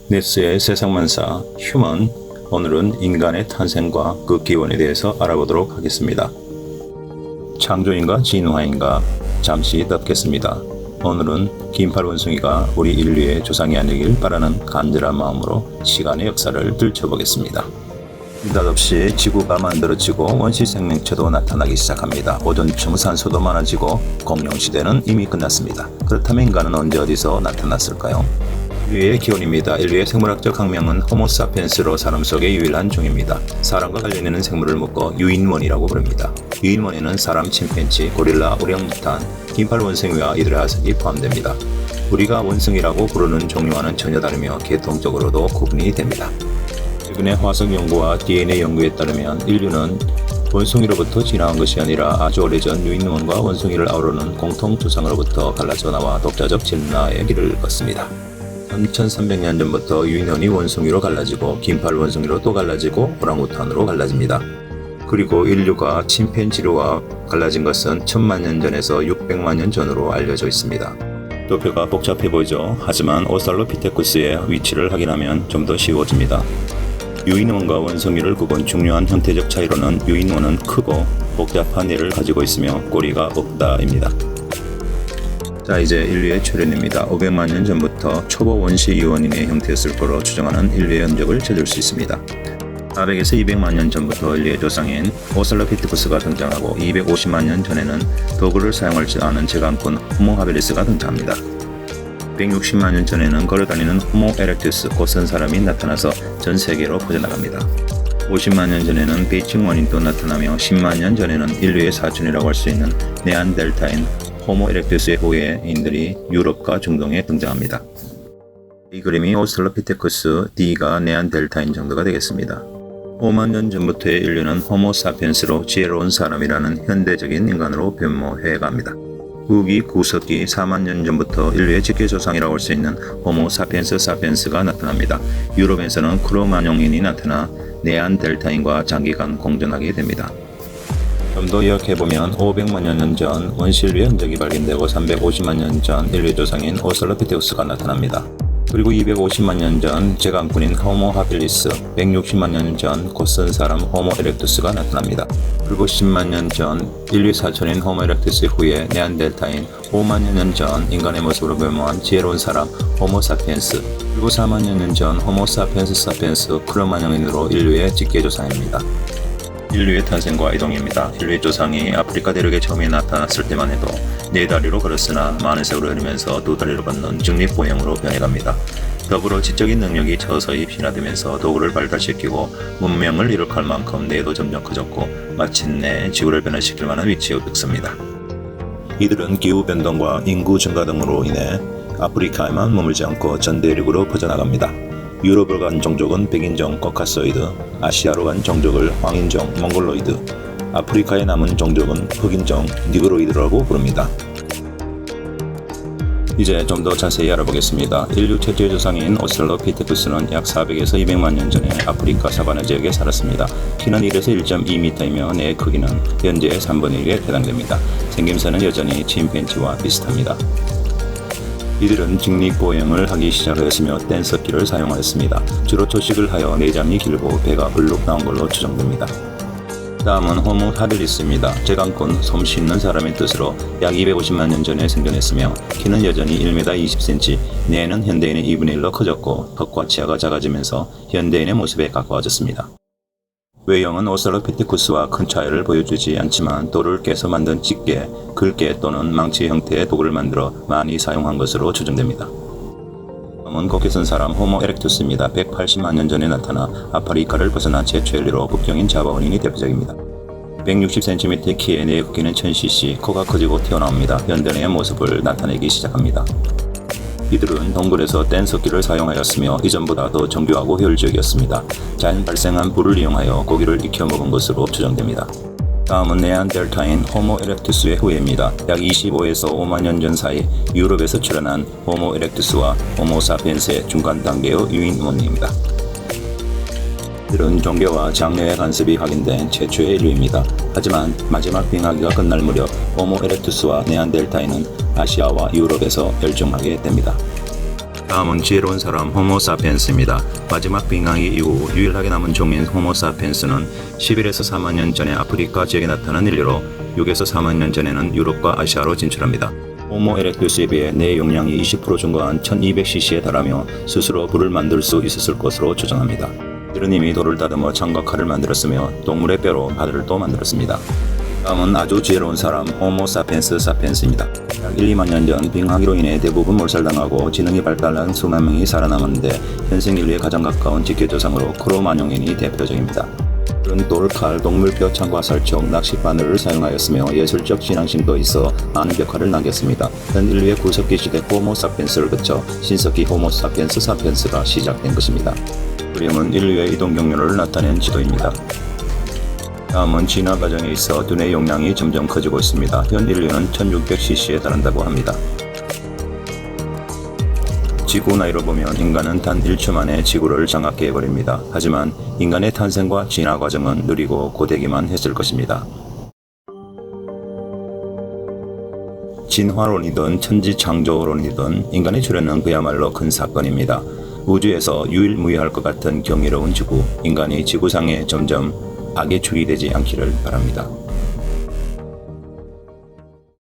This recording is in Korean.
네스의 세상만사 휴먼, 오늘은 인간의 탄생과 그 기원에 대해서 알아보도록 하겠습니다. 창조인가 진화인가 잠시 덮겠습니다. 오늘은 긴팔 원숭이가 우리 인류의 조상이 아니길 바라는 간절한 마음으로 시간의 역사를 들춰보겠습니다. 느닷없이 지구가 만들어지고 원시 생명체도 나타나기 시작합니다. 오존층 산소도 많아지고 공룡시대는 이미 끝났습니다. 그렇다면 인간은 언제 어디서 나타났을까요? 인류의 기원입니다. 인류의 생물학적 학명은 호모사피엔스로 사람 속의 유일한 종입니다. 사람과 관련 있는 생물을 묶어 유인원이라고 부릅니다. 유인원에는 사람, 침팬지, 고릴라, 오랑우탄, 긴팔 원숭이와 이들의 화석이 포함됩니다. 우리가 원숭이라고 부르는 종류와는 전혀 다르며 계통적으로도 구분이 됩니다. 최근의 화석 연구와 DNA 연구에 따르면 인류는 원숭이로부터 진화한 것이 아니라 아주 오래전 유인원과 원숭이를 아우르는 공통 조상으로부터 갈라져 나와 독자적 진화의 길을 걷습니다. 3300년 전부터 유인원이 원숭이로 갈라지고 긴팔 원숭이로 또 갈라지고 오랑우탄으로 갈라집니다. 그리고 인류가 침팬지와 갈라진 것은 1000만 년 전에서 600만 년 전으로 알려져 있습니다. 도표가 복잡해 보이죠? 하지만 오살로피테쿠스의 위치를 확인하면 좀 더 쉬워집니다. 유인원과 원숭이를 굽은 중요한 형태적 차이로는 유인원은 크고 복잡한 뇌를 가지고 있으며 꼬리가 없다입니다. 자, 이제 인류의 출현입니다. 500만 년 전부터 초보 원시 유원인의 형태였을 거로 추정하는 인류의 흔적을 찾을 수 있습니다. 400에서 200만 년 전부터 인류의 조상인 오살로피테쿠스가 등장하고 250만 년 전에는 도구를 사용할 줄 아는 제강꾼 호모 하빌리스가 등장합니다. 160만 년 전에는 걸어다니는 호모 에렉투스 곧선 사람이 나타나서 전 세계로 퍼져나갑니다. 50만 년 전에는 베이징 원인도 나타나며 10만 년 전에는 인류의 사촌이라고 할 수 있는 네안데르탈인 호모 에렉투스의 후예인들이 유럽과 중동에 등장합니다. 이 그림이 오살로피테쿠스 D가 네안데르탈인 정도가 되겠습니다. 5만 년 전부터의 인류는 호모 사피엔스로 지혜로운 사람이라는 현대적인 인간으로 변모해 갑니다. 후기 구석기 4만 년 전부터 인류의 직계조상이라고 할 수 있는 호모 사피엔스 사피엔스가 나타납니다. 유럽에서는 크로마뇽인이 나타나 네안데르탈인과 장기간 공존하게 됩니다. 좀 더 이야기해보면 500만 년 전 원시인류의 흔적이 발견되고 350만 년 전 인류의 조상인 오살로피테쿠스가 나타납니다. 그리고 250만 년 전 제강꾼인 호모 하빌리스, 160만 년 전 곧선 사람 호모 에렉투스가 나타납니다. 그리고 10만 년 전 인류의 사촌인 호모 에렉투스의 후예 네안데르탈인, 5만 년 전 인간의 모습으로 변모한 지혜로운 사람 호모 사피엔스, 그리고 4만 년 전 호모 사피엔스 사피엔스 크로마뇽인으로 인류의 직계조상입니다. 인류의 탄생과 이동입니다. 인류의 조상이 아프리카 대륙에 처음에 나타났을 때만 해도 4다리로 걸었으나 많은 세월을 흐르면서 2다리로 걷는 직립보행으로 변해갑니다. 더불어 지적인 능력이 서서히 진화되면서 도구를 발달시키고 문명을 이룩할 만큼 뇌도 점점 커졌고 마침내 지구를 변화시킬 만한 위치에 섰습니다. 이들은 기후변동과 인구 증가 등으로 인해 아프리카에만 머물지 않고 전 대륙으로 퍼져나갑니다. 유럽으로 간 종족은 백인종 코카소이드, 아시아로 간 종족을 황인종 몽골로이드, 아프리카에 남은 종족은 흑인종 니그로이드라고 부릅니다. 이제 좀 더 자세히 알아보겠습니다. 인류 최초의 조상인 오살로피테쿠스는 약 400에서 200만 년 전에 아프리카 사바나 지역에 살았습니다. 키는 1에서 1.2m이며 뇌의 크기는 현재의 3분의 1에 해당됩니다. 생김새는 여전히 침팬지와 비슷합니다. 이들은 직립보행을 하기 시작하였으며 뗀석기를 사용하였습니다. 주로 초식을 하여 내장이 길고 배가 불룩 나온 걸로 추정됩니다. 다음은 호모 하빌리스입니다. 제강꾼, 솜 씻는 사람의 뜻으로 약 250만 년 전에 생겨났으며 키는 여전히 1m 20cm, 뇌는 현대인의 2분의 1로 커졌고 턱과 치아가 작아지면서 현대인의 모습에 가까워졌습니다. 외형은 오살로피테쿠스와 큰 차이를 보여주지 않지만 돌을 깨서 만든 집게, 글게 또는 망치 형태의 도구를 만들어 많이 사용한 것으로 추정됩니다. 다음은 곡개선 사람 호모 에렉투스입니다. 180만 년 전에 나타나 아프리카를 벗어난 최초의 인류로 국경인 자바 원인이 대표적입니다. 160cm 키에 뇌의 크기는 1000cc, 코가 커지고 튀어나옵니다. 현대인의 모습을 나타내기 시작합니다. 이들은 동굴에서 뗀석기를 사용하였으며 이전보다 더 정교하고 효율적이었습니다. 자연 발생한 불을 이용하여 고기를 익혀 먹은 것으로 추정됩니다. 다음은 네안데르탈인 호모 에렉투스의 후예입니다. 약 25에서 5만 년 전 사이 유럽에서 출현한 호모 에렉투스와 호모 사피엔스의 중간 단계의 유인원입니다. 이들은 종교와 장래의 간섭이 확인된 최초의 인류입니다. 하지만 마지막 빙하기가 끝날 무렵 호모 에렉투스와 네안데르탈인은 아시아와 유럽에서 멸종하게 됩니다. 다음은 지혜로운 사람 호모사피엔스입니다. 마지막 빙하기 이후 유일하게 남은 종인 호모사피엔스는 11에서 4만 년 전에 아프리카 지역에 나타난 인류로 6에서 4만 년 전에는 유럽과 아시아로 진출합니다. 호모 에렉투스에 비해 뇌 용량이 20% 증가한 1200cc에 달하며 스스로 불을 만들 수 있었을 것으로 추정합니다. 이들은 이미 돌을 다듬어 창과 칼을 만들었으며 동물의 뼈로 바늘도 만들었습니다. 다음은 아주 지혜로운 사람 호모사피엔스 사피엔스입니다. 약 1, 2만 년 전 빙하기로 인해 대부분 몰살당하고 지능이 발달한 수만 명이 살아남았는데 현생 인류에 가장 가까운 직계조상으로 크로마뇽인이 대표적입니다. 그는 돌, 칼, 동물뼈, 창과 살촉, 낚시 바늘을 사용하였으며 예술적 진앙심도 있어 많은 벽화를 남겼습니다. 현 인류의 구석기 시대 호모사피엔스를 거쳐 신석기 호모사피엔스 사피엔스가 시작된 것입니다. 그림은 인류의 이동 경로를 나타낸 지도입니다. 다음은 진화 과정에 있어 두뇌 용량이 점점 커지고 있습니다. 현 인류는 1600cc에 달한다고 합니다. 지구 나이로 보면 인간은 단 1초 만에 지구를 장악해버립니다. 하지만 인간의 탄생과 진화 과정은 느리고 고되기만 했을 것입니다. 진화론이든 천지창조론이든 인간의 출현은 그야말로 큰 사건입니다. 우주에서 유일무이할 것 같은 경이로운 지구, 인간이 지구상에 점점 악에 줄이 되지 않기를 바랍니다.